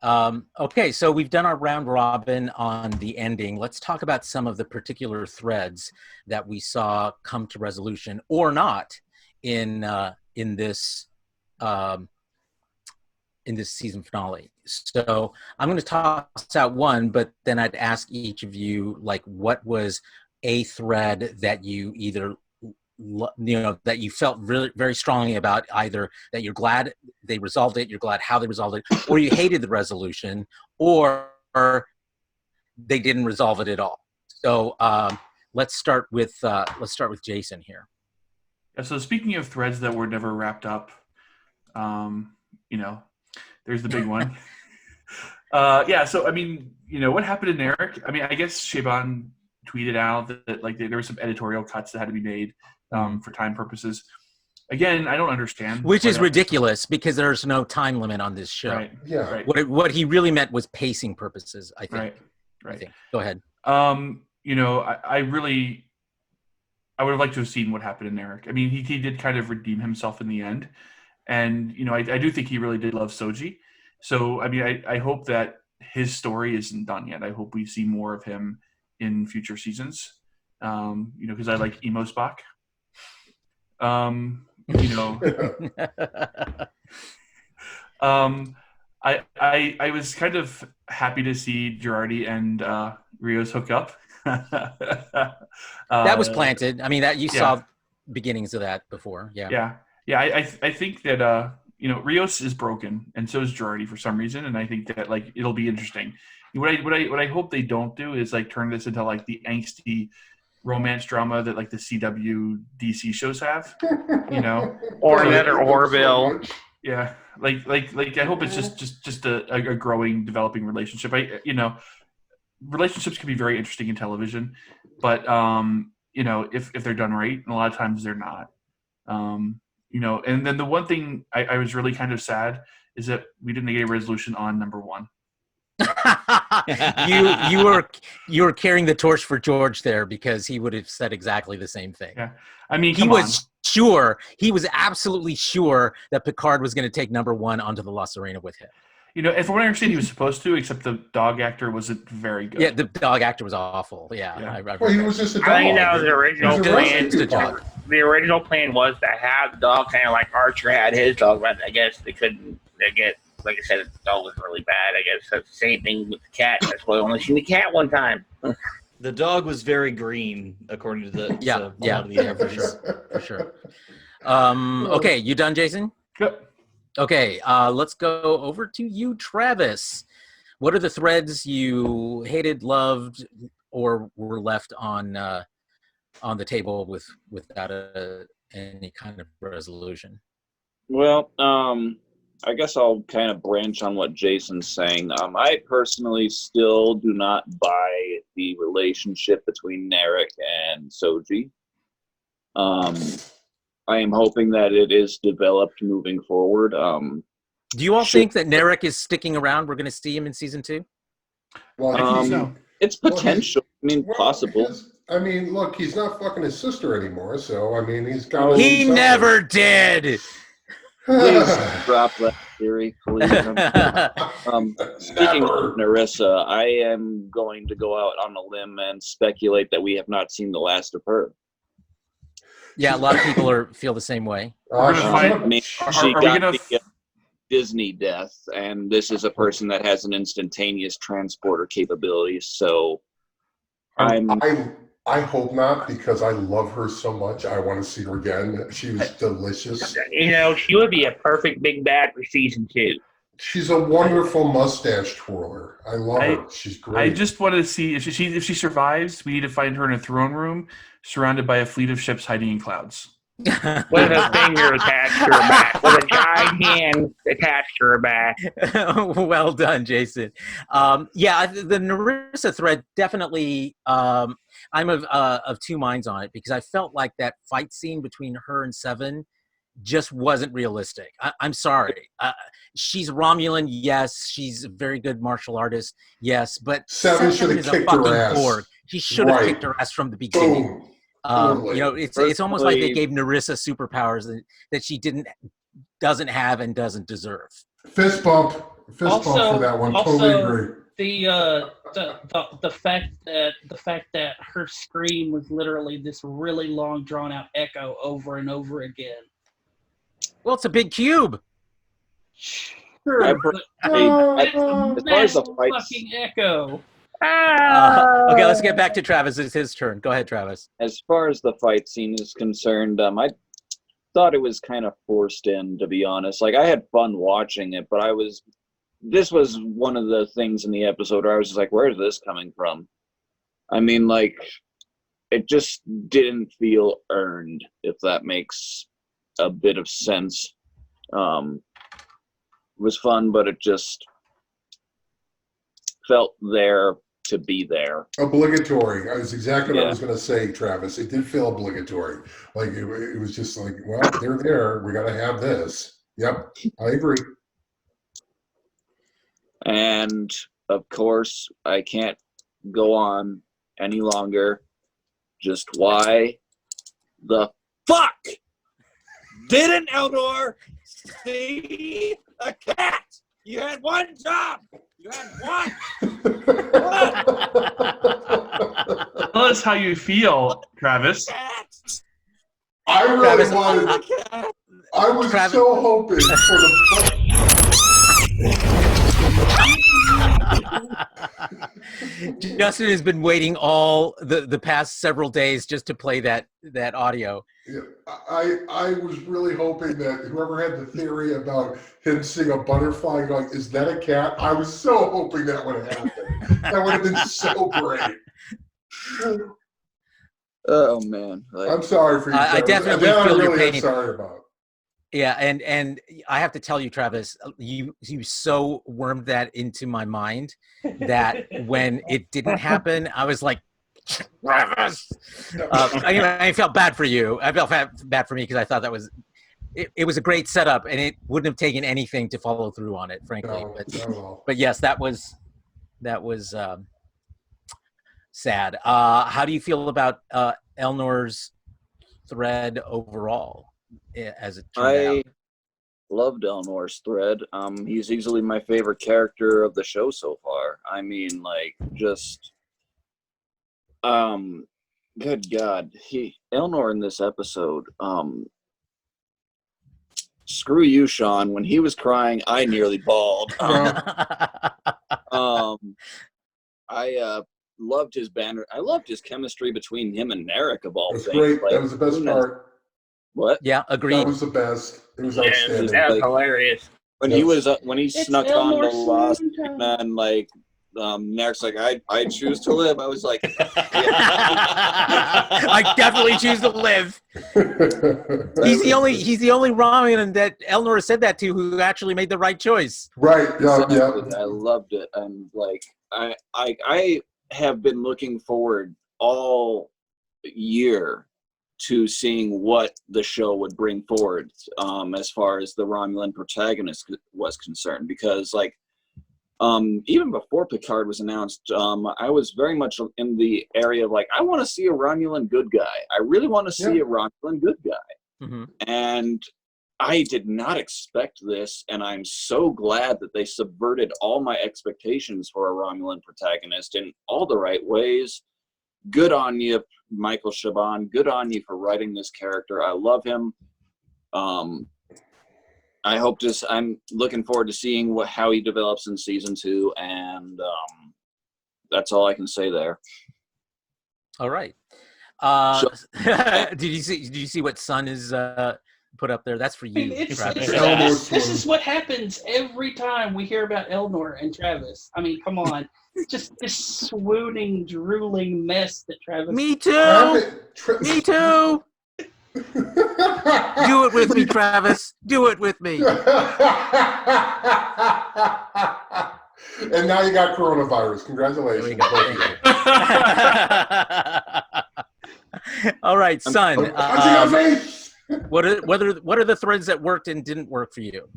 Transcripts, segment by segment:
Okay, so we've done our round robin on the ending. Let's talk about some of the particular threads that we saw come to resolution or not in this season finale. So I'm going to toss out one, but then I'd ask each of you, like, what was a thread that you either that you felt really very strongly about, either that you're glad they resolved it, you're glad how they resolved it, or you hated the resolution, or they didn't resolve it at all. So let's start with Jason here. Yeah, so speaking of threads that were never wrapped up, there's the big one. So I mean, what happened in Eric? I mean, I guess Shawn tweeted out that like there were some editorial cuts that had to be made for time purposes. Again, I don't understand. Which is ridiculous because there's no time limit on this show. Right. Yeah. Right. What he really meant was pacing purposes, I think. Right. I think. Go ahead. I would have liked to have seen what happened in Eric. I mean, he did kind of redeem himself in the end. And, I do think he really did love Soji. So, I mean, I hope that his story isn't done yet. I hope we see more of him in future seasons, because I like emo Spock. I was kind of happy to see Girardi and Rios hook up. That was planted. I mean, that you saw beginnings of that before. Yeah. I think that Rios is broken, and so is Girardi for some reason, and I think that like it'll be interesting. What I hope they don't do is like turn this into like the angsty romance drama that like the CW DC shows have, or another Orville. Yeah, like I hope it's just a growing, developing relationship. Relationships can be very interesting in television, but if they're done right, and a lot of times they're not. And then the one thing I was really kind of sad is that we didn't get a resolution on number one. you were carrying the torch for George there, because he would have said exactly the same thing. Yeah, I mean, he was absolutely sure that Picard was going to take number one onto the La Serena with him. And from what I understand, he was supposed to, except the dog actor wasn't very good. Yeah, the dog actor was awful. Yeah. Well, he was just a dog. The original plan. The original plan was to have the dog kind of like Archer had his dog, but I guess they couldn't get. Like I said, the dog was really bad. I guess that's the same thing with the cat. That's why I only seen the cat one time. The dog was very green, according to the for sure. Okay, you done, Jason? Yep. Okay, let's go over to you, Travis. What are the threads you hated, loved, or were left on the table without any kind of resolution? Well, I guess I'll kind of branch on what Jason's saying. I personally still do not buy the relationship between Narek and Soji. I am hoping that it is developed moving forward. Do you all think that Narek is sticking around? We're going to see him in season 2? Well, I think so. It's potential. Possible. Look, he's not fucking his sister anymore, so he's got. He never did. Please drop that theory, please. Speaking of Narissa, I am going to go out on a limb and speculate that we have not seen the last of her. Yeah, a lot of people feel the same way. She got the Disney death, and this is a person that has an instantaneous transporter capability. So, I hope not, because I love her so much. I want to see her again. She was delicious. She would be a perfect big bad for season 2. She's a wonderful mustache twirler. I love her. She's great. I just want to see if she survives. We need to find her in a throne room, surrounded by a fleet of ships hiding in clouds. With a finger attached to her back. With a giant hand attached to her back. Well done, Jason. The Narissa thread definitely. I'm of two minds on it, because I felt like that fight scene between her and Seven just wasn't realistic. I'm sorry. She's Romulan, yes. She's a very good martial artist, yes. But Seven should have kicked her ass. Borg. She should have kicked her ass from the beginning. Boom. It's almost like they gave Narissa superpowers that she doesn't have and doesn't deserve. Fist bump. Fist bump for that one. Totally agree. The fact that her scream was literally this really long, drawn out echo over and over again. Well, it's a big cube. Sure, I but it's a as far as the massive fights, fucking echo. Okay, let's get back to Travis. It's his turn. Go ahead, Travis. as far as the fight scene is concerned, I thought it was kind of forced in, to be honest. Like, I had fun watching it, but this was one of the things in the episode where I was just like, where is this coming from? I mean, like, it just didn't feel earned, if that makes a bit of sense. It was fun, but it just felt there to be there. Obligatory. That's exactly what I was going to say, Travis. It did feel obligatory. Like, it was just like, well, they're there. We got to have this. Yep, I agree. And, of course, I can't go on any longer. Just why the fuck didn't Eldor see a cat? You had one job. You had one. Tell us how you feel, Travis. I really Travis, wanted. I was so hoping for Justin has been waiting all the past several days just to play that audio. Yeah, I was really hoping that whoever had the theory about him seeing a butterfly going, is that a cat? I was so hoping that would have happened. That would have been so great. Oh, man. Like, I'm sorry for you. I definitely that feel I your really am pain. sorry about. Yeah, and I have to tell you, Travis, you so wormed that into my mind that when it didn't happen, I was like, Travis. I felt bad for you. I felt bad for me because I thought that was it was a great setup, and it wouldn't have taken anything to follow through on it, frankly. No. But yes, that was sad. How do you feel about Elnor's thread overall? As it turned out, loved Elnor's thread. He's easily my favorite character of the show so far. I mean, like, just good God, Elnor in this episode. Screw you, Shawn. When he was crying, I nearly bawled. I loved his banner. I loved his chemistry between him and Narek, of all It was things. great. Like, That was the best part. What? Yeah, agreed. That was the best. It was Yeah, outstanding. that was Like, hilarious. When Yes. he was when he It's snuck on the Elnor's lost time. man, like Narek's like, I choose to live. I was like, I definitely choose to live. He's the only Romulan that Elnor said that to who actually made the right choice. Right. Yeah. exactly. I loved it. And like I have been looking forward all year to seeing what the show would bring forward as far as the Romulan protagonist was concerned, because like even before Picard was announced, I was very much in the area of like, I want to see a Romulan good guy. I really want to see a Romulan good guy. Mm-hmm. And I did not expect this, and I'm so glad that they subverted all my expectations for a Romulan protagonist in all the right ways. Good on you, Michael Chabon. Good on you for writing this character. I love him. I'm looking forward to seeing how he develops in season 2, and that's all I can say there. All right. Did you see what Sun is put up there? That's for you, Travis. This is what happens every time we hear about Elnor and Travis. I mean, come on. Just this swooning, drooling mess that Travis... Me too! Me too! Do it with me, Travis. Do it with me. And now you got coronavirus. Congratulations. All right, Son. What are the threads that worked and didn't work for you?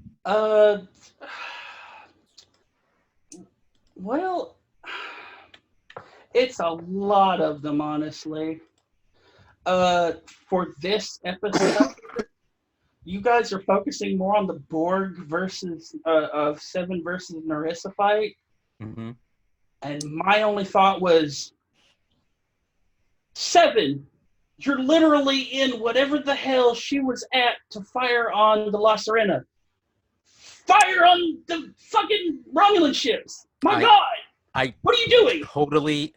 Well, it's a lot of them, honestly. For this episode, you guys are focusing more on the Borg versus of Seven versus Narissa fight, Mm-hmm. and my only thought was, Seven, you're literally in whatever the hell she was at to fire on the La Serena. Fire on the fucking Romulan ships! My God! What are you doing? Totally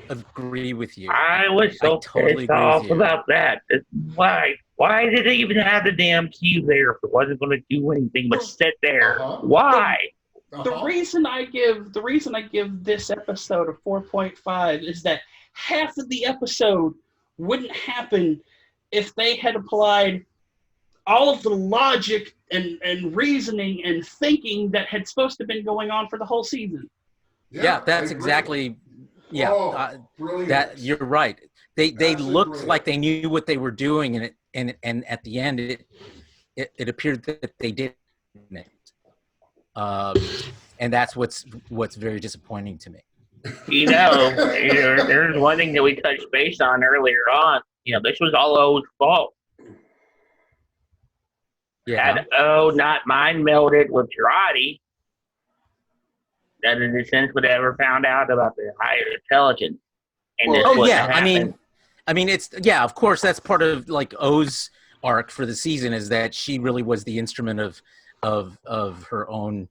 agree with you. I was so totally pissed agree with off you. about that. Why? Why did they even have the damn key there if it wasn't going to do anything but sit there? Why? The reason I give this episode a 4.5 is that half of the episode wouldn't happen if they had applied all of the logic and reasoning and thinking that had supposed to have been going on for the whole season. Yeah, that's exactly. Yeah, brilliant. That you're right. They looked brilliant. Like they knew what they were doing, and at the end, it appeared that they didn't. And that's what's very disappointing to me. There's one thing that we touched base on earlier on. This was all O's fault. Yeah. Had O not mind melded with Girardi, that in a sense would have ever found out about the higher intelligence. And I mean, it's of course that's part of like O's arc for the season is that she really was the instrument of her own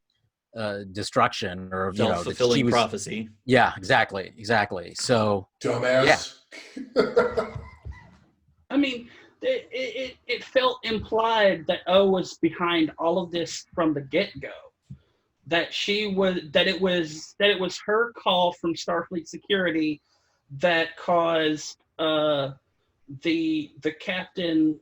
destruction or self-fulfilling prophecy. Yeah, exactly. So dumbass. Yeah. I mean, it felt implied that O was behind all of this from the get-go. That it was her call from Starfleet Security that caused the captain,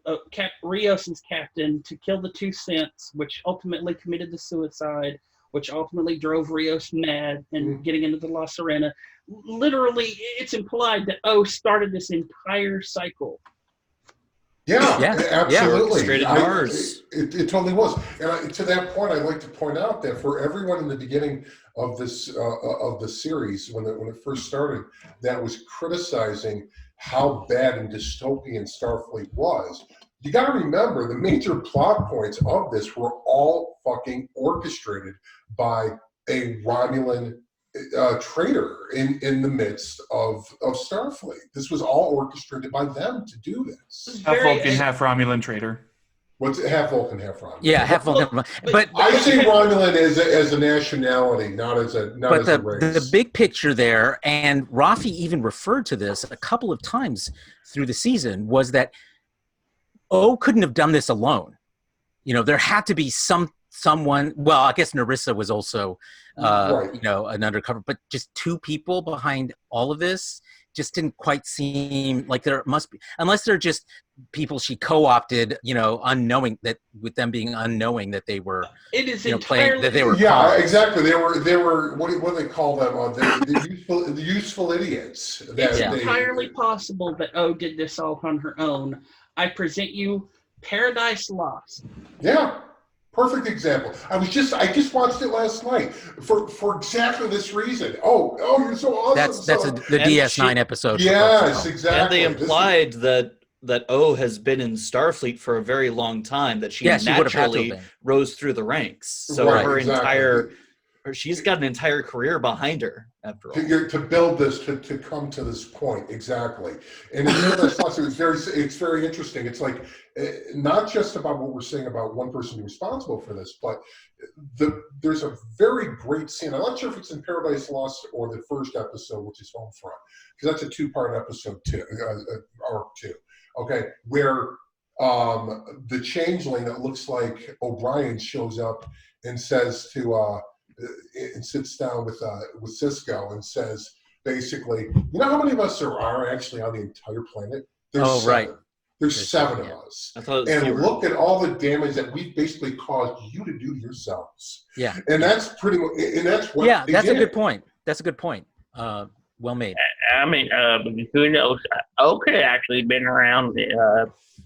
Rios's captain, to kill the 2 cents, which ultimately committed the suicide, which ultimately drove Rios mad and getting into the La Serena. Literally, it's implied that O started this entire cycle. Yeah, absolutely. Straight at Mars. It totally was. And to that point, I'd like to point out that for everyone in the beginning of this of the series, when it first started, that was criticizing how bad and dystopian Starfleet was. You got to remember the major plot points of this were all fucking orchestrated by a Romulan traitor in the midst of Starfleet. This was all orchestrated by them to do this. Half Vulcan, half Romulan traitor. What's it? Half Vulcan, half Romulan? Yeah, half Vulcan. But I say Romulan as a nationality, not as a race. The big picture there, and Rafi even referred to this a couple of times through the season, was that O couldn't have done this alone. There had to be someone. Well, I guess Narissa was also, right. An undercover, but just 2 people behind all of this just didn't quite seem like there must be, unless they're just people she co-opted, unknowing that with them being unknowing that they were, it is playing that they were. Yeah, pawns. exactly. They were what do they call them? The useful idiots. It's entirely possible that O did this all on her own. I present you Paradise Lost. Yeah. Perfect example. I just watched it last night for exactly this reason. Oh, you're so awesome. That's the DS9 episode. Yes, exactly. And they implied that O has been in Starfleet for a very long time, that she naturally rose through the ranks. So she's got an entire career behind her after all. To build this, to come to this point, exactly. And it's very interesting. It's like not just about what we're saying about one person responsible for this, but there's a very great scene. I'm not sure if it's in Paradise Lost or the first episode, which is Homefront, because that's a 2-part episode too, arc 2. Okay, where the changeling that looks like O'Brien shows up and says to and sits down with Cisco and says, basically, you know how many of us there are actually on the entire planet? There's 7. Right. There's 7 of us. And look at all the damage that we've basically caused you to do to yourselves. Yeah. And that's pretty much, and that's what that's a good point. That's a good point. Well made. I mean, who knows? O could have actually been around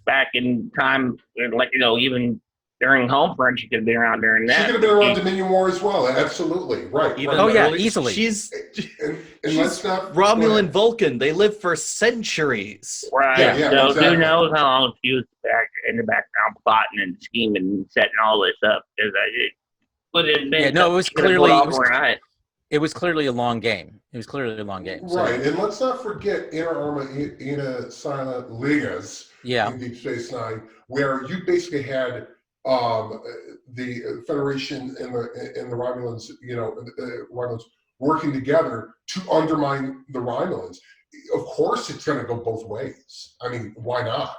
back in time, like, even during Homefront. She could have been around during that. She could have been around Dominion War as well. Absolutely. Right. Easily. She's let's not Romulan Vulcan. They live for centuries. Right. Yeah, so exactly. who knows how long she was back in the background plotting and scheming and setting all this up? Because it would have been. It was clearly a long game. It was clearly a long game. Right, and let's not forget Inner Arma Ina Silent Ligas in Deep Space Nine, where you basically had the Federation and the Romulans, Romulans working together to undermine the Romulans. Of course, it's going to go both ways. I mean, why not?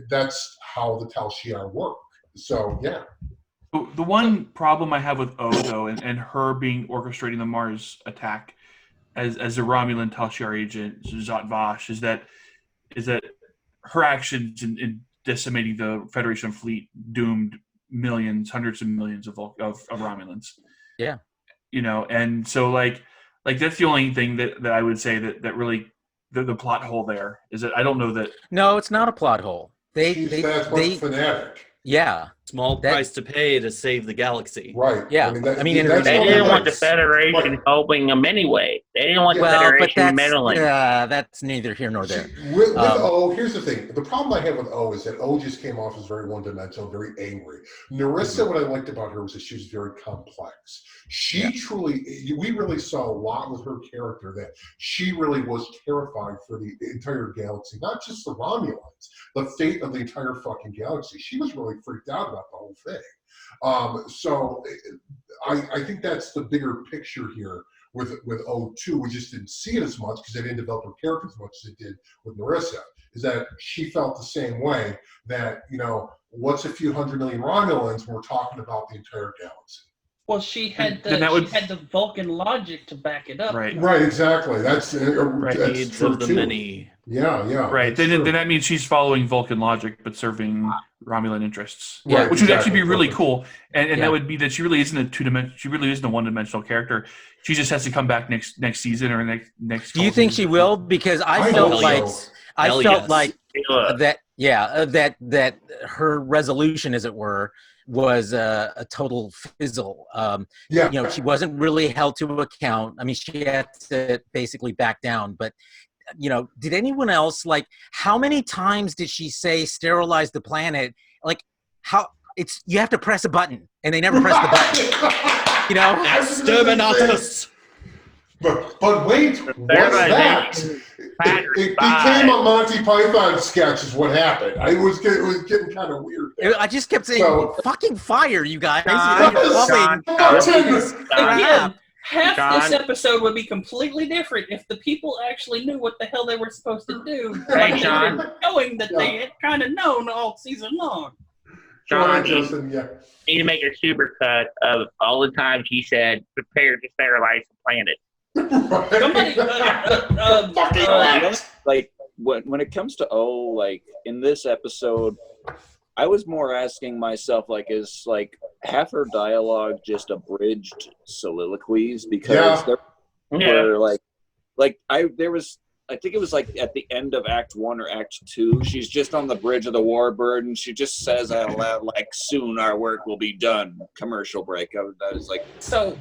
That's how the Tal Shiar work. So yeah. The one problem I have with O, though, and her being orchestrating the Mars attack as a Romulan Tal Shiar agent, Zhat Vash, is that her actions in decimating the Federation fleet doomed hundreds of millions of Romulans. Yeah. And so like that's the only thing that I would say that really the plot hole there is that I don't know that. No, it's not a plot hole. They fanatic. Yeah. Small price to pay to save the galaxy. Right. Yeah. They didn't want the Federation helping them anyway. They didn't want the Federation meddling. That's neither here nor there. With O, here's the thing. The problem I have with O is that O just came off as very one-dimensional, very angry. Narissa, what I liked about her was that she was very complex. We really saw a lot with her character that she really was terrified for the entire galaxy, not just the Romulans, the fate of the entire fucking galaxy. She was really freaked out about the whole thing. So I think that's the bigger picture here with O2. We just didn't see it as much because they didn't develop her character as much as they did with Narissa, is that she felt the same way that, what's a few 100 million Romulans when we're talking about the entire galaxy? Well, she had the Vulcan logic to back it up. Right. Right. Exactly. That's Needs true of the too. many. Yeah. Right. Then that means she's following Vulcan logic, but serving Romulan interests. Yeah, which would actually be really perfect. cool. And that would be that she really isn't a one-dimensional character. She just has to come back next season or next. Do you think she will? Because I felt like that her resolution, as it were, was a total fizzle. She wasn't really held to account. I mean, she had to basically back down. But did anyone else, like, how many times did she say sterilize the planet? Like, you have to press a button, and they never press the button. Exterminatus. But wait, what's that? It became a Monty Python sketch is what happened. It was getting kind of weird. I just kept saying, fucking fire, you guys. Again, half this episode would be completely different if the people actually knew what the hell they were supposed to do. Knowing that they had kind of known all season long. Shawn, need to make a super cut of all the times he said, prepare to sterilize the planet. Somebody, like when it comes to like in this episode, I was more asking myself, like, is like half her dialogue just abridged soliloquies? Because there were I think it was like at the end of Act 1 or Act 2, she's just on the bridge of the Warbird and she just says out loud, like, soon our work will be done. Commercial break. I was like, so.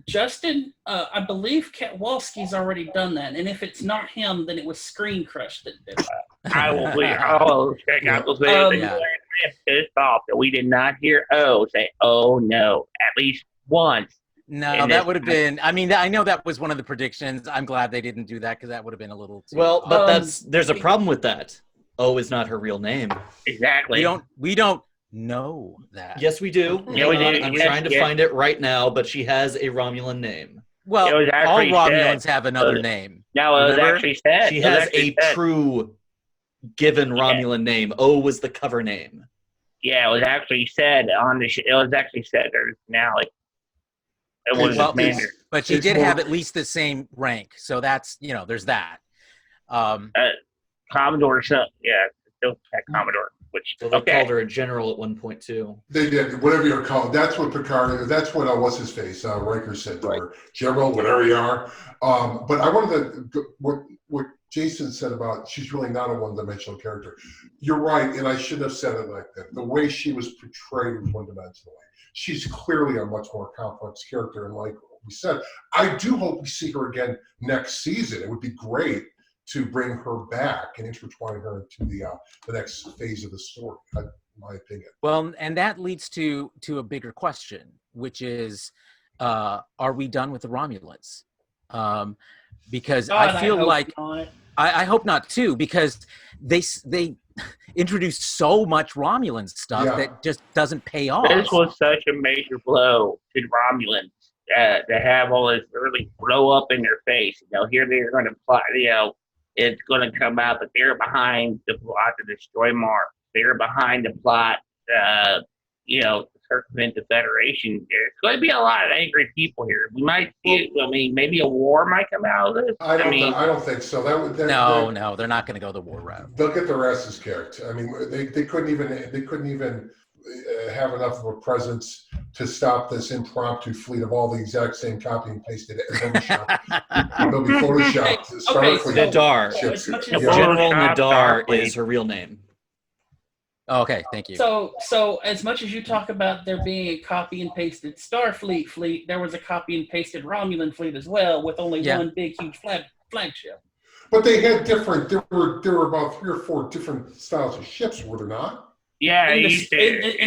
Justin, I believe Katwalski's already done that, and if it's not him, then it was Screen Crush that did that. I will check out those videos. Pissed off that we did not hear say, "Oh no," at least once. No, that would have been. I mean, I know that was one of the predictions. I'm glad they didn't do that because that would have been a little too. Well, but there's a problem with that. O is not her real name. Exactly. We don't know that. Yes, we do. Yeah, we do. I'm trying to find it right now, but she has a Romulan name. Well, all Romulans have another name. No, it was actually said. She has a true given Romulan name. O was the cover name. Yeah, it was actually said on the it was actually said there's finale. It was Commander. But she did have at least the same rank, so that's there's that. Commodore, still had Commodore. Which they called her a general at one point too. They did, whatever you're called. That's what Picard. That's what what's his face Riker said to her, General, whatever you are. But I wanted to what Jason said about she's really not a one-dimensional character. You're right, and I shouldn't have said it like that. The way she was portrayed was one-dimensional. She's clearly a much more complex character, and like we said, I do hope we see her again next season. It would be great to bring her back and intertwine her into the next phase of the story. My opinion. Well, and that leads to a bigger question, which is, are we done with the Romulans? Because God, I feel like not. I hope not too, because they introduced so much Romulan stuff that just doesn't pay off. This was such a major blow to Romulans to have all this really blow up in their face. You know, here they're going to plot. You know, it's going to come out that they're behind the plot to destroy Mars. They're behind the plot. You know, circumvent the Federation. There's going to be a lot of angry people here. We might see. I mean, maybe a war might come out of this. I don't think so. No, they're not going to go the war route. They'll get their asses kicked. I mean, they couldn't even have enough of a presence to stop this impromptu fleet of all the exact same copy and pasted Photoshop. They'll be photoshopped. Nadar. General Nadar is her real name. Okay, thank you. So as much as you talk about there being a copy and pasted Starfleet fleet, there was a copy and pasted Romulan fleet as well, with only one big huge flagship. But they had different. There were about 3 or 4 different styles of ships, were there not? Yeah, in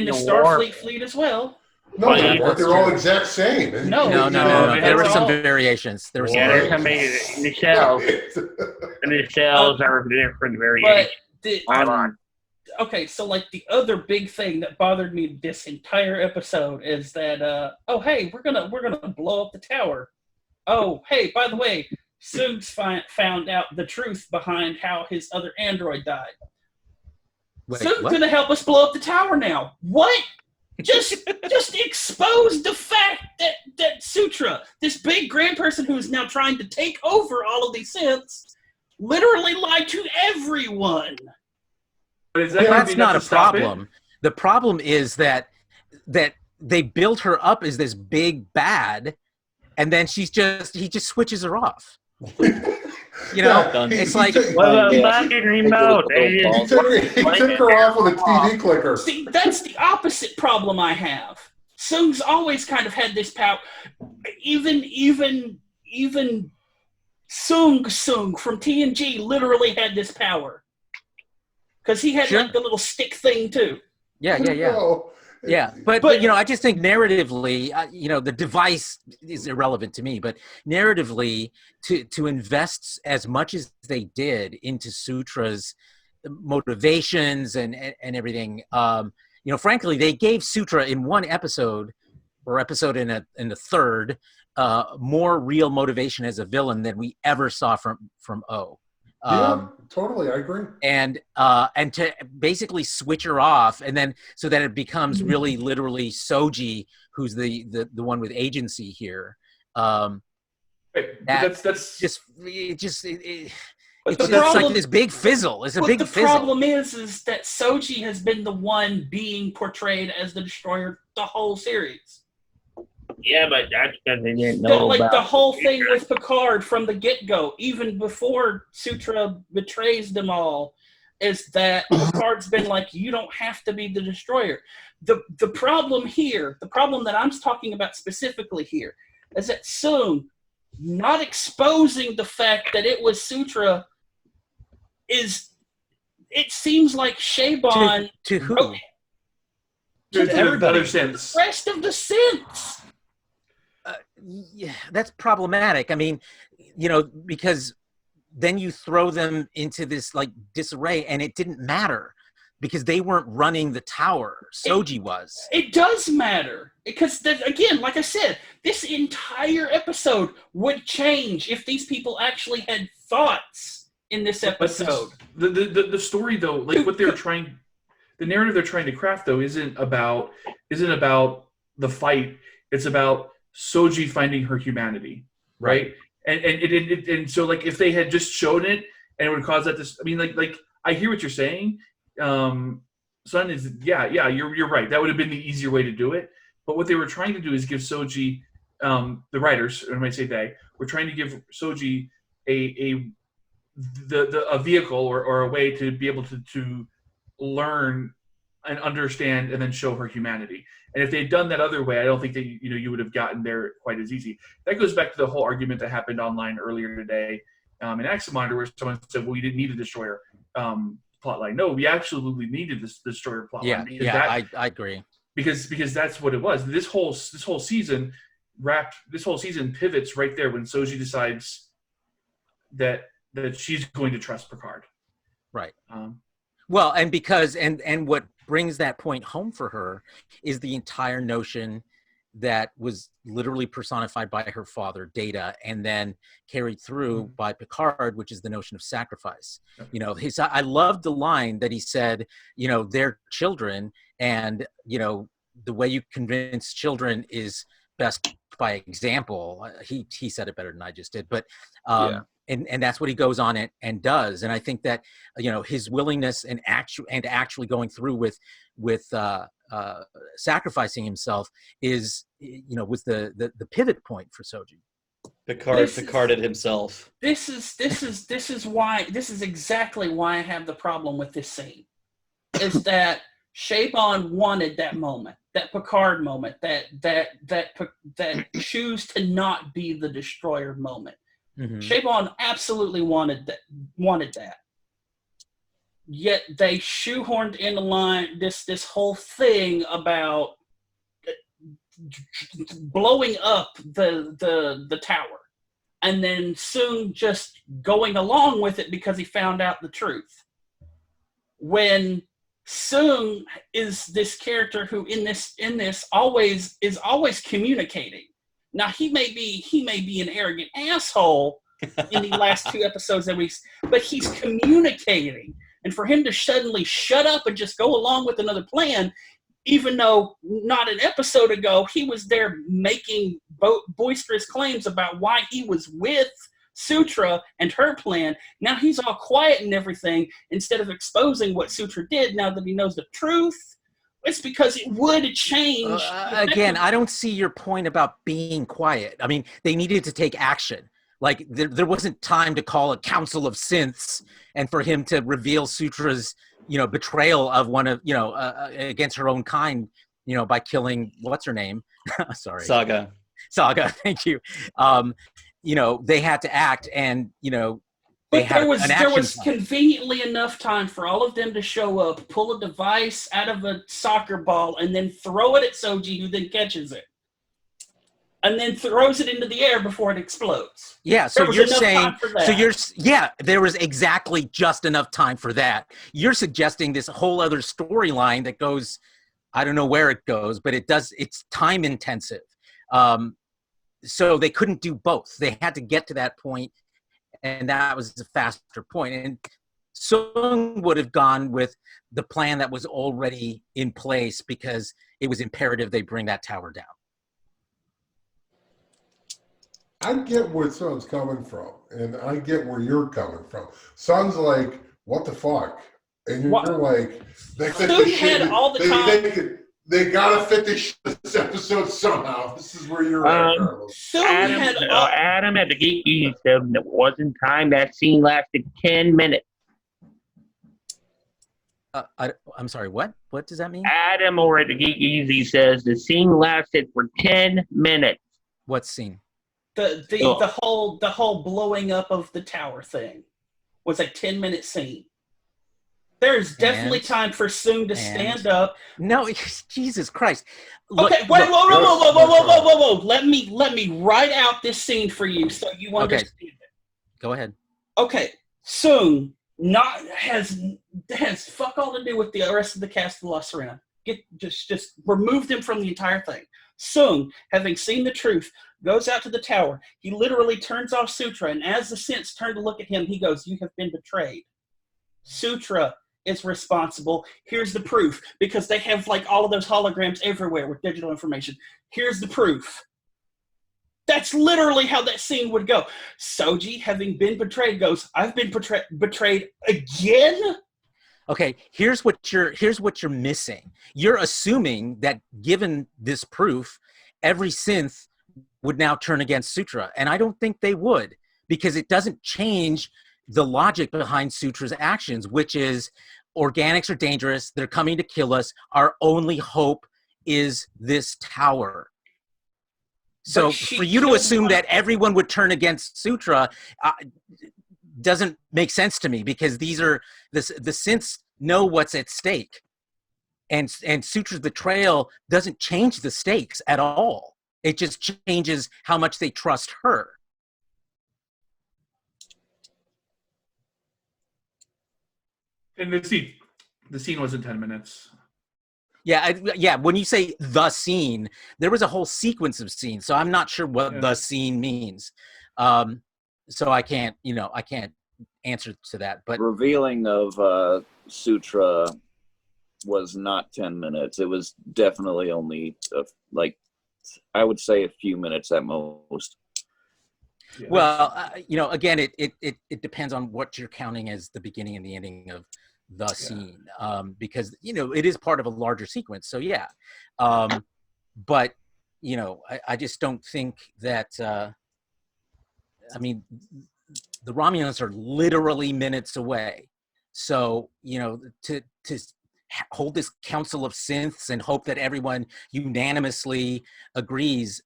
the Starfleet fleet as well. No, they weren't. They're all exact same. No. There were some variations. There were some variations. The shells. And the shells are different variations. Okay, so like the other big thing that bothered me this entire episode is that oh hey, we're gonna blow up the tower. Oh hey, by the way, Soong's found out the truth behind how his other android died. Soong's gonna help us blow up the tower now. What? Just expose the fact that Sutra, this big grand person who is now trying to take over all of these synths, literally lied to everyone. That's not a problem. The problem is that they built her up as this big bad, and then he just switches her off. You know, it's like remote. He took her off with a TV clicker. See, that's the opposite problem I have. Soong's always kind of had this power. Even Soong from TNG literally had this power. Because he had like the little stick thing too. Yeah. But you know, I just think narratively, you know, the device is irrelevant to me. But narratively, to invest as much as they did into Sutra's motivations and everything, you know, frankly, they gave Sutra in one episode or episode in the third more real motivation as a villain than we ever saw from O. Totally, I agree. And to basically switch her off, and then so that it becomes really literally Soji, who's the one with agency here. That's just like this big fizzle. It's a big fizzle. The problem is that Soji has been the one being portrayed as the destroyer the whole series. Yeah, but that's because they didn't know about the whole thing with Picard from the get-go, even before Sutra betrays them all, is that Picard's been like, you don't have to be the destroyer. The problem here, the problem that I'm talking about specifically here, is that Soong not exposing the fact that it was Sutra it seems like Shaban to who? To everybody. The rest of the synths. Yeah, that's problematic. I mean, you know, because then you throw them into this like disarray, and it didn't matter because they weren't running the tower. Soji was. It does matter because, again, like I said, this entire episode would change if these people actually had thoughts in this episode. The story, though, like what they're trying, the narrative they're trying to craft, though, isn't about the fight. It's about Soji finding her humanity, right? And so like if they had just shown it and it would cause that I mean like I hear what you're saying, Son, is you're right. That would have been the easier way to do it. But what they were trying to do is give Soji, the writers, or I might say they, were trying to give Soji a a vehicle or a way to be able to learn and understand and then show her humanity. And if they'd done that other way, I don't think that you would have gotten there quite as easy. That goes back to the whole argument that happened online earlier today in Axis Monitor, where someone said, "Well, we didn't need a destroyer plotline." No, we absolutely needed this destroyer plotline. I agree. Because that's what it was. This whole season pivots right there when Soji decides that she's going to trust Picard. Right. Well, and because and what brings that point home for her is the entire notion that was literally personified by her father, Data, and then carried through by Picard, which is the notion of sacrifice. I loved the line that he said, they're children, and, the way you convince children is best by example. He said it better than I just did, but and that's what he goes on and does. And I think that, his willingness and actually going through with sacrificing himself was the pivot point for Soji. Picarded himself. This is exactly why I have the problem with this scene. Is that Shawn wanted that moment, that Picard moment, that choose to not be the destroyer moment. Mm-hmm. Shawn absolutely wanted that. Yet they shoehorned in the line this whole thing about blowing up the tower, and then soon just going along with it because he found out the truth. When Soong is this character who in this always communicating. Now he may be an arrogant asshole in the last 2 episodes that but he's communicating. And for him to suddenly shut up and just go along with another plan, even though not an episode ago he was there making boisterous claims about why he was with Sutra and her plan, now he's all quiet and everything instead of exposing what Sutra did now that he knows the truth. It's because it would change. Again, I don't see your point about being quiet. I mean, they needed to take action. Like, there wasn't time to call a council of synths and for him to reveal Sutra's, betrayal of one of, against her own kind, by killing, what's her name? Sorry. Saga, thank you. They had to act, and, but there was conveniently enough time for all of them to show up, pull a device out of a soccer ball, and then throw it at Soji, who then catches it. And then throws it into the air before it explodes. Yeah, so you're saying, there was exactly just enough time for that. You're suggesting this whole other storyline that goes, I don't know where it goes, but it's time intensive. So they couldn't do both. They had to get to that point, and that was a faster point. And Soong would have gone with the plan that was already in place because it was imperative they bring that tower down. I get where Sun's coming from, and I get where you're coming from. Sun's like, what the fuck? And you're like, they gotta fit this episode somehow. This is where you're at, Carlos. Adam at the Geeky said that wasn't time. That scene lasted 10 minutes. I'm sorry, what? What does that mean? Adam over at the Geek Easy says the scene lasted for 10 minutes. What scene? The whole blowing up of the tower thing was a 10-minute scene. There's definitely time for Soong to stand up. No, Jesus Christ. Okay, whoa. Let me write out this scene for you so you understand it. Go ahead. Okay, Soong has fuck all to do with the rest of the cast of La Sirena. Just remove them from the entire thing. Soong, having seen the truth, goes out to the tower. He literally turns off Sutra, and as the synths turn to look at him, he goes, "You have been betrayed. Sutra is responsible. Here's the proof." Because they have like all of those holograms everywhere with digital information. Here's the proof. That's literally how that scene would go. Soji, having been betrayed, goes, "I've been betrayed again?" Okay, here's what you're missing. You're assuming that given this proof, every synth would now turn against Sutra, and I don't think they would, because it doesn't change the logic behind Sutra's actions, which is organics are dangerous. They're coming to kill us. Our only hope is this tower. So for you to assume that everyone would turn against Sutra doesn't make sense to me, because these are the synths know what's at stake, and Sutra's betrayal doesn't change the stakes at all. It just changes how much they trust her. And the scene wasn't 10 minutes. Yeah. When you say the scene, there was a whole sequence of scenes, so I'm not sure what the scene means. So I can't answer to that. But revealing of Sutra was not 10 minutes. It was definitely only I would say a few minutes at most. Yeah. Well, again, it depends on what you're counting as the beginning and the ending of the scene, because it is part of a larger sequence. So yeah, but I just don't think that. I mean, the Romulans are literally minutes away, so to hold this council of synths and hope that everyone unanimously agrees,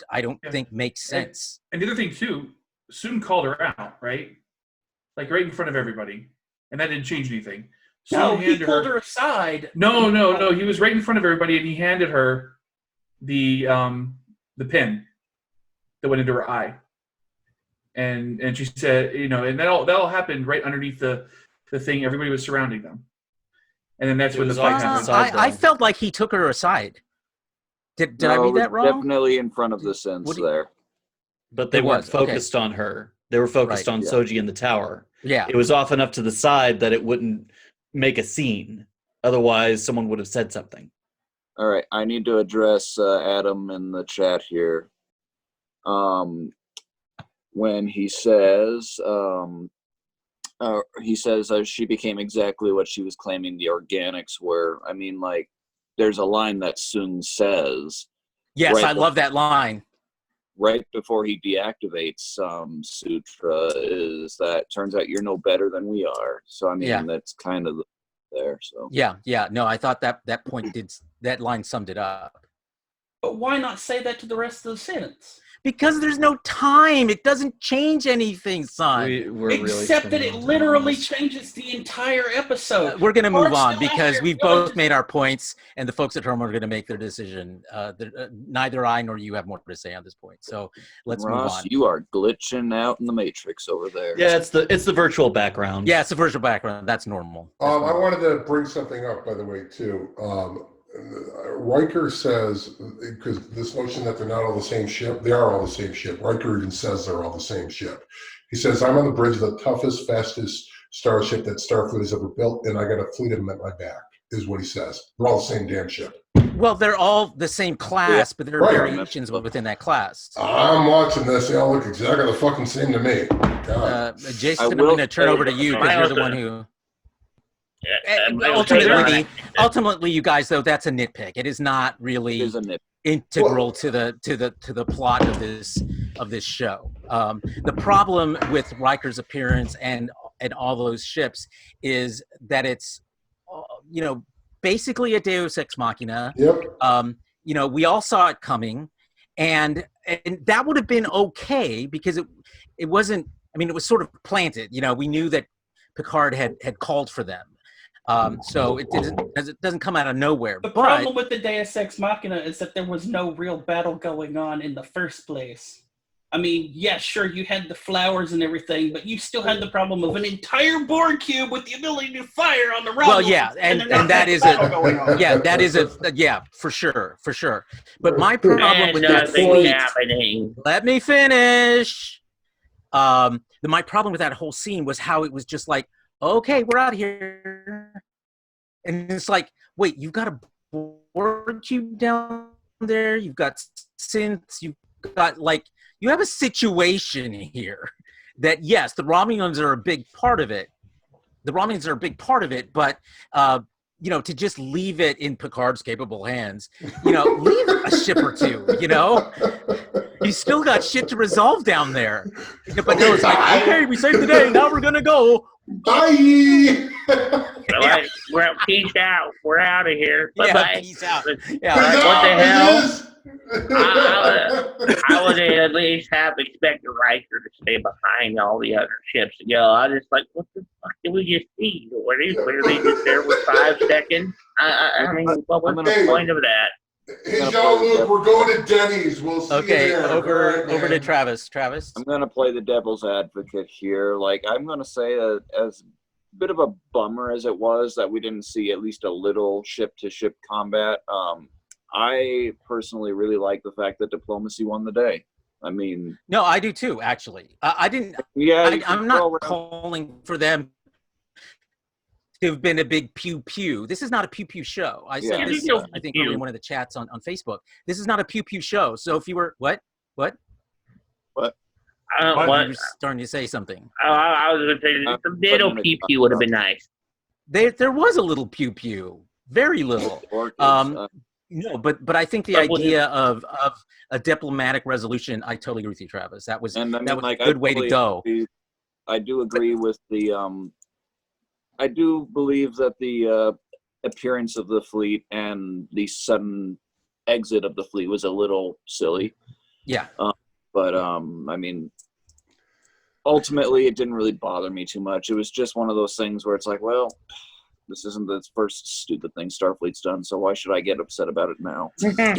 I don't think makes sense. And the other thing too, Soon called her out, right? Like right in front of everybody, and that didn't change anything. No, he pulled her aside. No. He was right in front of everybody, and he handed her the pin that went into her eye, and she said, and that all happened right underneath the thing. Everybody was surrounding them. And then that's when the fight happened. I felt like he took her aside. Did I read that wrong? Definitely in front of the synths there. But they weren't focused on her. They were focused on Soji in the tower. Yeah. It was off enough to the side that it wouldn't make a scene. Otherwise, someone would have said something. All right. I need to address Adam in the chat here. When he says... she became exactly what she was claiming the organics were. I mean, there's a line that Soon says. Yes, I love that line. Right before he deactivates Sutra, is that turns out you're no better than we are. So I mean, that's kind of there. So yeah. No, I thought that that line summed it up. But why not say that to the rest of the synths? Because there's no time. It doesn't change anything, son. Except that it literally changes the entire episode. We're going to move on because we've both made our points, and the folks at home are going to make their decision. Neither I nor you have more to say on this point. So let's move on. You are glitching out in the Matrix over there. Yeah, it's the virtual background. Yeah, it's the virtual background. That's normal. I wanted to bring something up, by the way, too. Riker says, because this notion that they're not all the same ship, they are all the same ship. Riker even says they're all the same ship. He says, I'm on the bridge of the toughest, fastest starship that Starfleet has ever built, and I got a fleet of them at my back, is what he says. They're all the same damn ship. Well, they're all the same class, but there are variations within that class. I'm watching this. They all look exactly the fucking same to me. Jason, I'm going to turn over to you because you're the one who... Ultimately, you guys, though, that's a nitpick. It is not really integral to the plot of this show. The problem with Riker's appearance and all those ships is that it's basically a Deus Ex Machina. Yep. We all saw it coming, and that would have been okay because it wasn't. I mean, it was sort of planted. We knew that Picard had called for them. So it doesn't come out of nowhere. The problem with the Deus Ex Machina is that there was no real battle going on in the first place. I mean, yeah, sure, you had the flowers and everything, but you still had the problem of an entire Borg cube with the ability to fire on the Romulans. Well, yeah, and that is for sure. But my problem with that scene, let me finish. My problem with that whole scene was how it was just like, okay, we're out of here. And it's like, wait, you've got a Borg cube down there. You've got synths. You've got, you have a situation here that, yes, the Romulans are a big part of it. But, to just leave it in Picard's capable hands, leave a ship or two, He's still got shit to resolve down there. Yeah, but no, it's like, okay, we saved the day. Now we're gonna go. Bye. Right, we're peace out. We're out of here. Bye Yeah, bye. peace out. Yeah. What the hell? I would at least have expected Riker to stay behind all the other ships to go. I was just like, what the fuck did we just see? Were they literally just there for 5 seconds? I mean, what was the point of that? Hey, Jean-Luc, we're going to Denny's. We'll see you there. over to Travis. Travis? I'm going to play the devil's advocate here. Like, I'm going to say as bit of a bummer as it was that we didn't see at least a little ship-to-ship combat, I personally really like the fact that diplomacy won the day. I mean... No, I do too, actually. I didn't... Yeah, I'm not calling for them to have been a big pew-pew. This is not a pew-pew show. I said this, I think, in one of the chats on Facebook. This is not a pew-pew show. So if you were... What? What? You were starting to say something. I was going to say some little pew-pew would have been nice. There was a little pew-pew. Very little. No, but I think the idea of a diplomatic resolution, I totally agree with you, Travis. That was a good way to go. I do agree with the I do believe that the appearance of the fleet and the sudden exit of the fleet was a little silly. Yeah. But I mean, ultimately it didn't really bother me too much. It was just one of those things where it's like, well, this isn't the first stupid thing Starfleet's done, so why should I get upset about it now? Okay.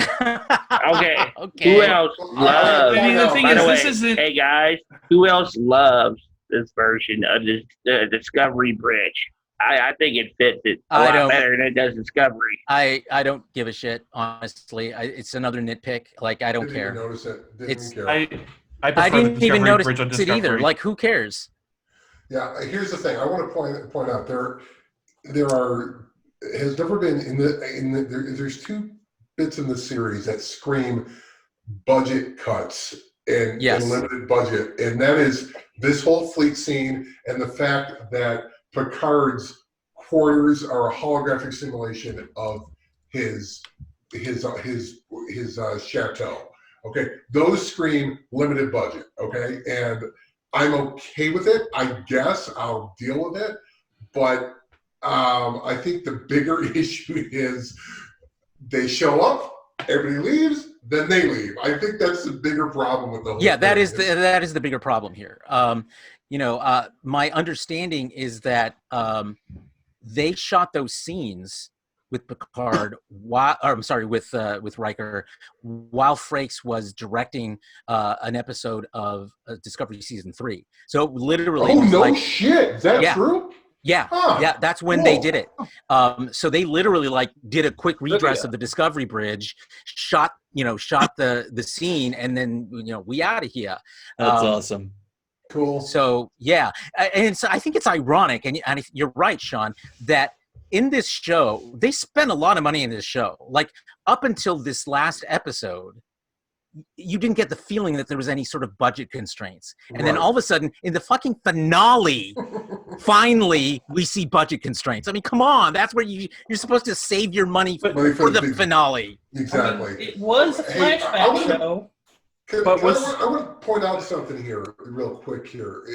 Who else loves? I mean, the thing is, this isn't. Hey guys, who else loves this version of this Discovery Bridge? I think it fits it a lot better than it does Discovery. I don't give a shit, honestly. It's another nitpick. Like, I don't care. Didn't notice it. I didn't even notice it either. Like, who cares? Yeah, here's the thing. I want to point out there has never been there's 2 bits in the series that scream budget cuts and limited budget, and that is this whole fleet scene and the fact that Picard's quarters are a holographic simulation of his chateau. Okay, those scream limited budget. Okay, and I'm okay with it. I guess I'll deal with it, but I think the bigger issue is they show up, everybody leaves, then they leave. I think that's the bigger problem with the whole thing. That is the bigger problem here. My understanding is that they shot those scenes with Picard with Riker while Frakes was directing an episode of Discovery season 3. So literally, shit, is that true? Yeah, that's when they did it. So they literally did a quick redress of the Discovery Bridge, shot the scene, and then we out of here. That's awesome. Cool. So yeah, and so I think it's ironic, and you're right, Shawn, that in this show they spent a lot of money in this show. Like up until this last episode, you didn't get the feeling that there was any sort of budget constraints. And then all of a sudden, in the fucking finale, finally, we see budget constraints. I mean, come on. That's where you're supposed to save your money for the finale. Exactly. I mean, it was a flashback show. I want to point out something here real quick here.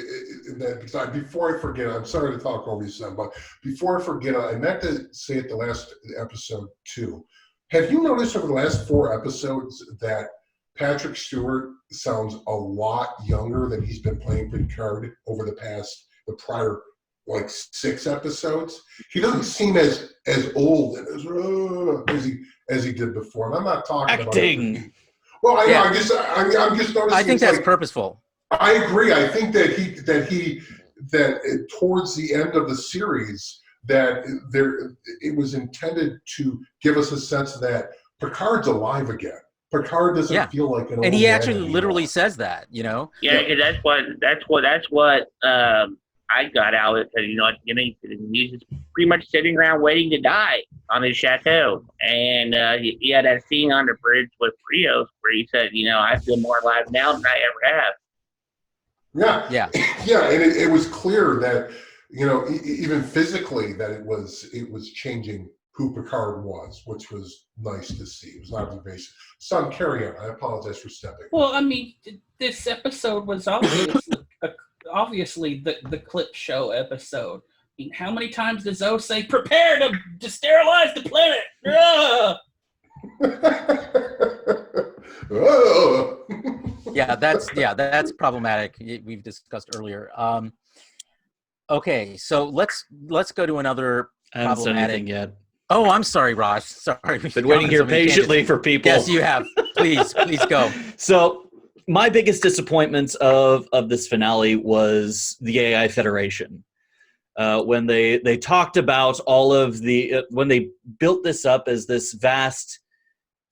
Before I forget, I'm sorry to talk over you, Sam, but before I forget, I meant to say it the last episode too. Have you noticed over the last 4 episodes that Patrick Stewart sounds a lot younger than he's been playing Picard over the prior 6 episodes? He doesn't seem as old and as he did before. And I'm not talking acting. Well, I'm just noticing. I think that's purposeful. I agree. I think that towards the end of the series that it was intended to give us a sense that Picard's alive again. Picard doesn't feel like an old and he actually anymore. Literally says that, Yeah, that's what I got out of it. He's just pretty much sitting around waiting to die on his chateau, and he had that scene on the bridge with Rios where he said, I feel more alive now than I ever have. Yeah, and it was clear that even physically that it was changing who Picard was, which was nice to see. It was not invasive. Son, carry on. I apologize for stepping. Well, I mean, this episode was obviously the clip show episode. I mean, how many times does O say, "Prepare to sterilize the planet"? Yeah, that's problematic. We've discussed earlier. Okay, so let's go to another I haven't said problematic. anything yet. Oh, I'm sorry, Ross. Sorry. Been waiting here patiently for people. Yes, you have. Please go. So my biggest disappointments of this finale was the AI Federation. When they talked about all of the when they built this up as this vast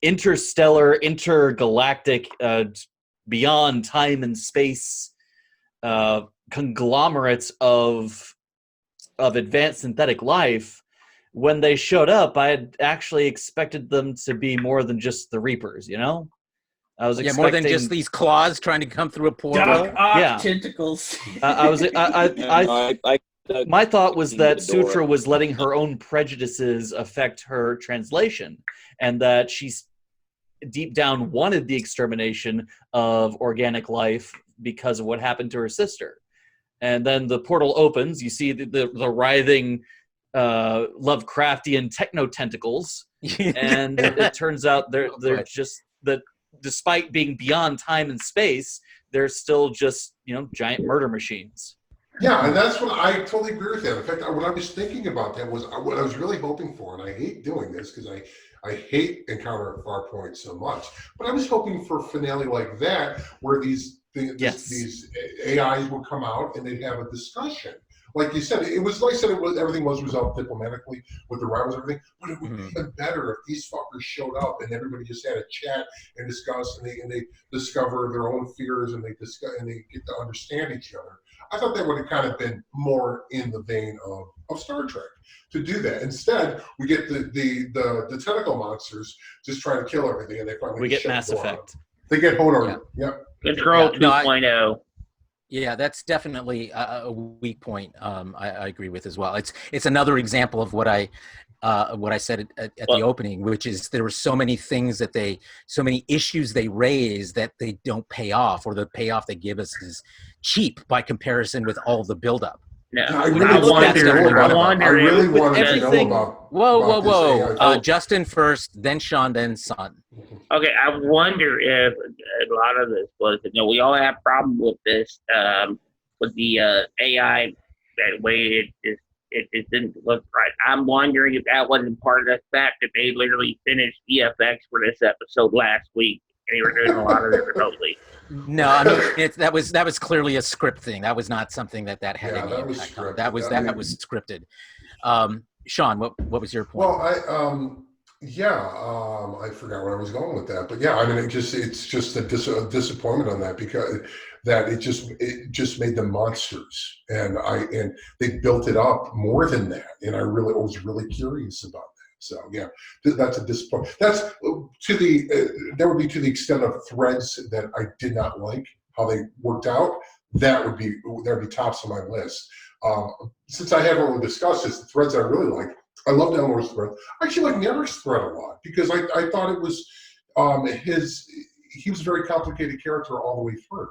interstellar, intergalactic, beyond time and space conglomerates of advanced synthetic life. When they showed up, I had actually expected them to be more than just the Reapers, you know? I was expecting more than just these claws trying to come through a portal. Tentacles. My thought was that Sutra was letting her own prejudices affect her translation, and that she's deep down wanted the extermination of organic life because of what happened to her sister. And then the portal opens, you see the writhing Lovecraftian techno tentacles, and it turns out they're just that despite being beyond time and space, they're still just giant murder machines. Yeah, and that's what I totally agree with that. In fact, what I was thinking about that was what I was really hoping for, and I hate doing this because I hate Encounter at Farpoint so much, but I was hoping for a finale like that where these AIs would come out and they'd have a discussion. Like you said, it was nice that everything was resolved diplomatically with the rivals and everything, but it would be even better if these fuckers showed up and everybody just had a chat and discuss, and they discover their own fears, and they discuss and they get to understand each other. I thought that would have kind of been more in the vein of Star Trek to do that. Instead, we get the tentacle monsters just trying to kill everything, and they finally get Mass Effect. They get Hodor. Yep. Control 2.0. Yeah, that's definitely a weak point. I agree with as well. It's another example of what I said at the opening, which is there were so many things so many issues they raise that they don't pay off, or the payoff they give us is cheap by comparison with all the buildup. No, I really wanted to know about. Whoa! Justin first, then Shawn, then Son. Okay, I wonder if a lot of this was, we all have problems with this, with the AI, that way it didn't look right. I'm wondering if that wasn't part of the fact that they literally finished VFX for this episode last week, and they were doing a lot of it remotely. No, I mean that was clearly a script thing. That was not something that had any impact on. That was scripted. Shawn, what was your point? Well, I forgot where I was going with that, but yeah, I mean, it's just a disappointment on that, because that it just made them monsters, and they built it up more than that, and I was really curious about that. So yeah, that's a disappointment. That's that would be to the extent of threads that I did not like how they worked out. That would be tops of my list. Since I haven't really discussed this, the threads I really like. I love Eleanor's thread. I actually like Nerek's thread a lot, because I thought it was he was a very complicated character all the way through,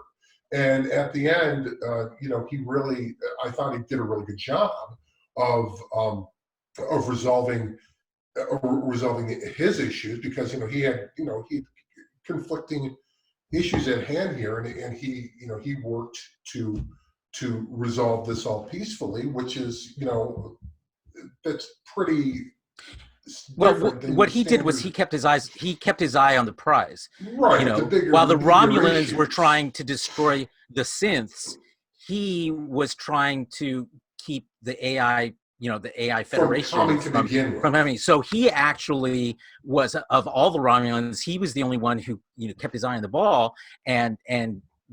and at the end, I thought he did a really good job of resolving his issues, because he had conflicting issues at hand here, and he worked to resolve this all peacefully, which is that's pretty well. What he did was he kept his eye on the prize, right? While the Romulans were trying to destroy the synths, he was trying to keep the AI, the AI Federation from having. So he actually was, of all the Romulans, he was the only one who kept his eye on the ball and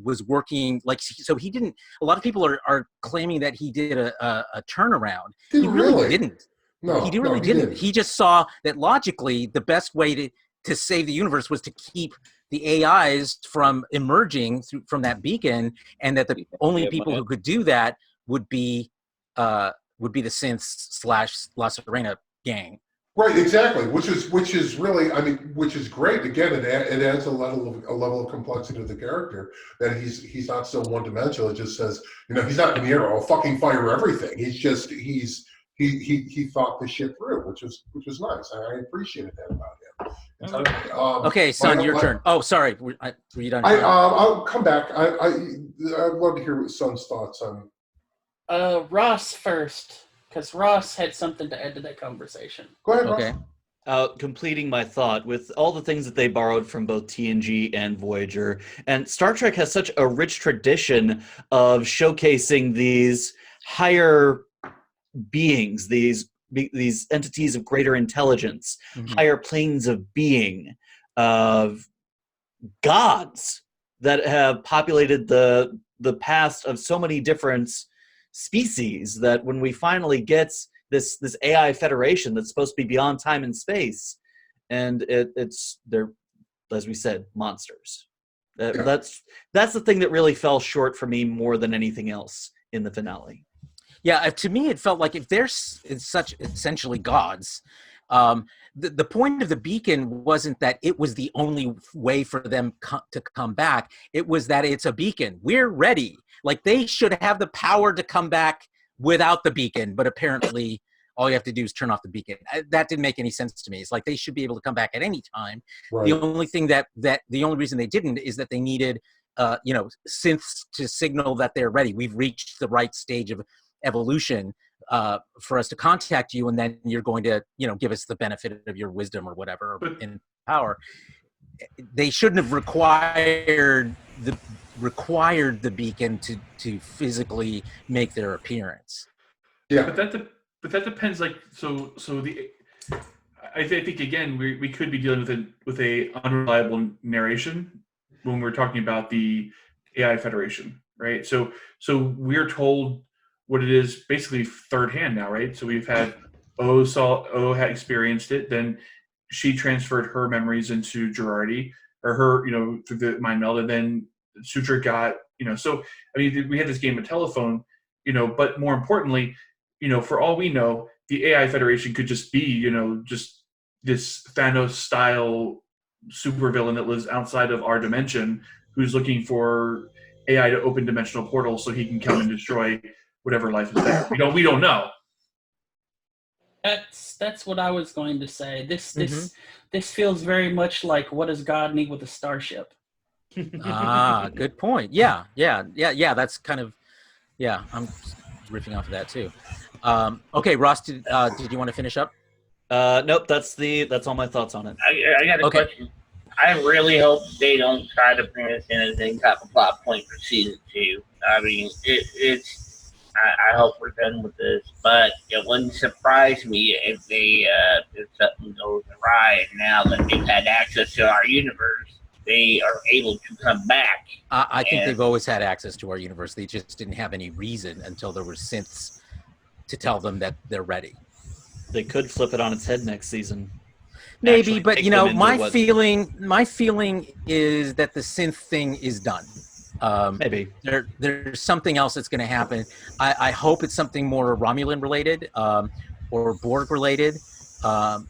was working so he didn't. A lot of people are claiming that he did a turnaround. He really didn't. No, he really didn't. He just saw that logically the best way to save the universe was to keep the AIs from emerging from that beacon, and that the only people who could do that would be the synths / La Serena gang. Right, exactly. Which is really, I mean, which is great. Again, it adds a level of complexity to the character that he's not so one dimensional. It just says, he's not an hero. I'll fucking fire everything. He thought the shit through, which was nice. I appreciated that about him. Okay, son, your turn. Oh, sorry, were you done? I'll come back. I'd love to hear Son's thoughts on. Ross first, because Ross had something to add to that conversation. Go ahead, Ross. Okay. Completing my thought with all the things that they borrowed from both TNG and Voyager, and Star Trek has such a rich tradition of showcasing these higher beings, these entities of greater intelligence, higher planes of being, of gods that have populated the past of so many different species, that when we finally get this AI Federation that's supposed to be beyond time and space, and they're, as we said, monsters. That's the thing that really fell short for me more than anything else in the finale. Yeah, to me, it felt like if they're such essentially gods, the point of the beacon wasn't that it was the only way for them to come back. It was that it's a beacon. We're ready. Like, they should have the power to come back without the beacon, but apparently all you have to do is turn off the beacon. That didn't make any sense to me. It's like they should be able to come back at any time. Right. The only thing the only reason they didn't is that they needed, synths to signal that they're ready. We've reached the right stage of evolution for us to contact you, and then you're going to give us the benefit of your wisdom or whatever in power. They shouldn't have required the beacon to physically make their appearance. Yeah, but that depends. Like, so I think again we could be dealing with a unreliable narration when we're talking about the AI Federation, right? So we're told what it is basically third hand now, right? So we've had O had experienced it, then she transferred her memories into Girardi, or her, through the mind meld, and then Sutra got, so I mean, we had this game of telephone, but more importantly, for all we know, the AI Federation could just be, just this Thanos style supervillain that lives outside of our dimension, who's looking for AI to open dimensional portals so he can come and destroy whatever life is there. We don't know. That's what I was going to say. This feels very much like, what does God need with a starship? Good point. Yeah. That's kind of, I'm riffing off of that too. Okay, Ross, did you want to finish up? Nope. That's all my thoughts on it. I got a question. I really hope they don't try to bring us in as any type of plot point for season 2. I mean, it's. I hope we're done with this, but it wouldn't surprise me if something goes awry. And now that they've had access to our universe, they are able to come back. I think they've always had access to our universe. They just didn't have any reason until there were synths to tell them that they're ready. They could flip it on its head next season. Maybe, but my feeling is that the synth thing is done. Maybe there's something else that's going to happen. I hope it's something more Romulan related, or Borg related. Now,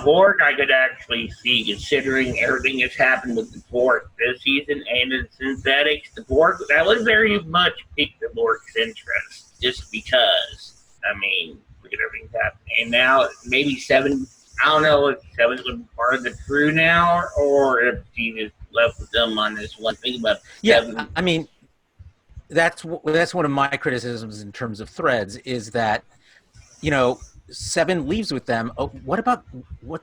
Borg, I could actually see, considering everything that's happened with the Borg this season and the synthetics. The Borg, that would very much pique the Borg's interest, just because. I mean, look at everything happening. And now maybe Seven. I don't know if Seven's going to be part of the crew now, or if she just left with them on this one thing. But yeah, I mean, that's one of my criticisms in terms of Threads is that, Seven leaves with them. Oh, what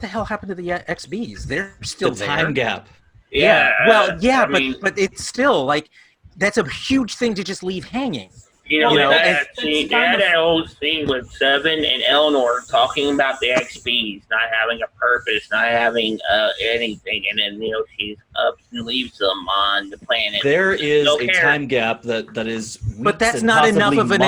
the hell happened to the XBs? They're still the time gap. Yeah. Well, yeah, but it's still like that's a huge thing to just leave hanging. That old scene with Seven and Eleanor talking about the XBs not having a purpose, not having anything, and then she up and leaves them on the planet. There is a time gap that is, but that's not enough of an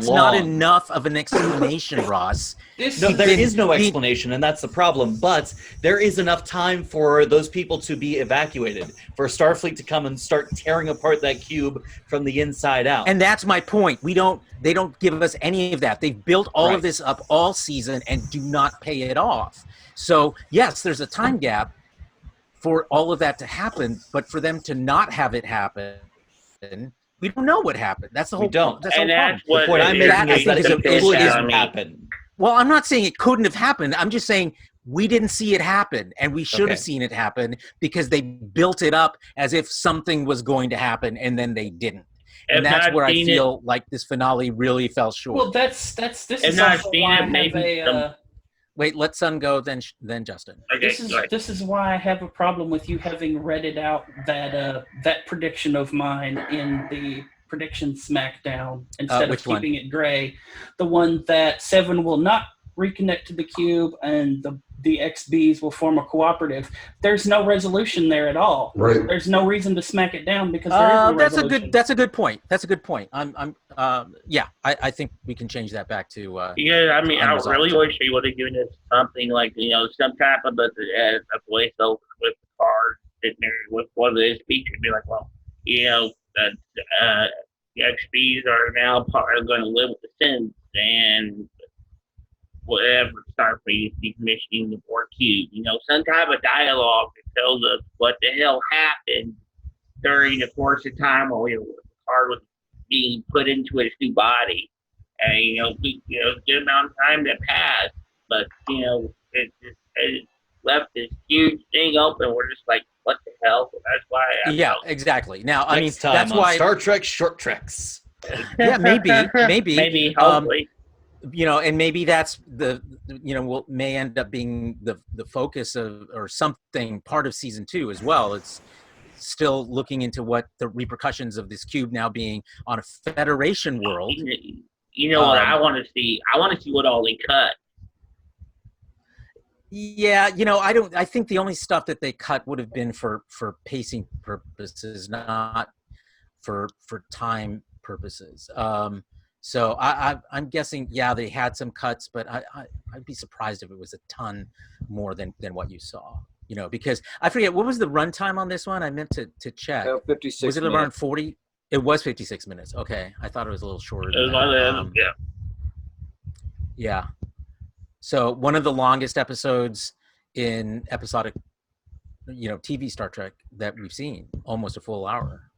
not enough of an explanation, Ross. There is no explanation, and that's the problem. But there is enough time for those people to be evacuated, for Starfleet to come and start tearing apart that cube from the inside out. And that's my point. They don't give us any of that. They've built all of this up all season and do not pay it off. So yes, there's a time gap for all of that to happen, but for them to not have it happen, we don't know what happened. That's the whole. We don't. That's and that's problem. what The point I'm making is that it couldn't happen. Well, I'm not saying it couldn't have happened. I'm just saying we didn't see it happen, and we should have seen it happen because they built it up as if something was going to happen, and then they didn't. And that's where I feel like this finale really fell short. Well, this If is not also seen why it, I have maybe Wait, let Sun go, then Justin. Okay, this is why I have a problem with you having read out that prediction of mine in the prediction SmackDown instead of keeping it gray. The one that Seven will not reconnect to the cube and the XBs will form a cooperative. There's no resolution there at all. Right. There's no reason to smack it down because there is no resolution. That's a good point. That's a good point. I think we can change that back to yeah, I mean, I really wish he would have given us something like, some type of a voiceover with the card sitting there with one of his speeches and be like, well, the XPs are now going to live with the sins and whatever Starfleet is decommissioning the Borg cube. Some type of dialogue that tells us what the hell happened during the course of time while the card was being put into its new body. And, good amount of time that passed, but, it left this huge thing open. We're just like, what the hell? So that's why. Exactly. Now, That's why Star Trek Short Treks. Yeah, maybe. Maybe, hopefully. And maybe that's may end up being the focus of or something part of season 2 as well. It's still looking into what the repercussions of this cube now being on a Federation world. What I want to see? I want to see what all they cut. Yeah, I think the only stuff that they cut would have been for pacing purposes, not for time purposes. So I'm guessing, they had some cuts, but I'd be surprised if it was a ton more than what you saw. Because I forget, what was the runtime on this one? I meant to check. 56 Was it minutes. around 40? It was 56 minutes. Okay, I thought it was a little shorter. Yeah. So one of the longest episodes in episodic, TV Star Trek that we've seen, almost a full hour.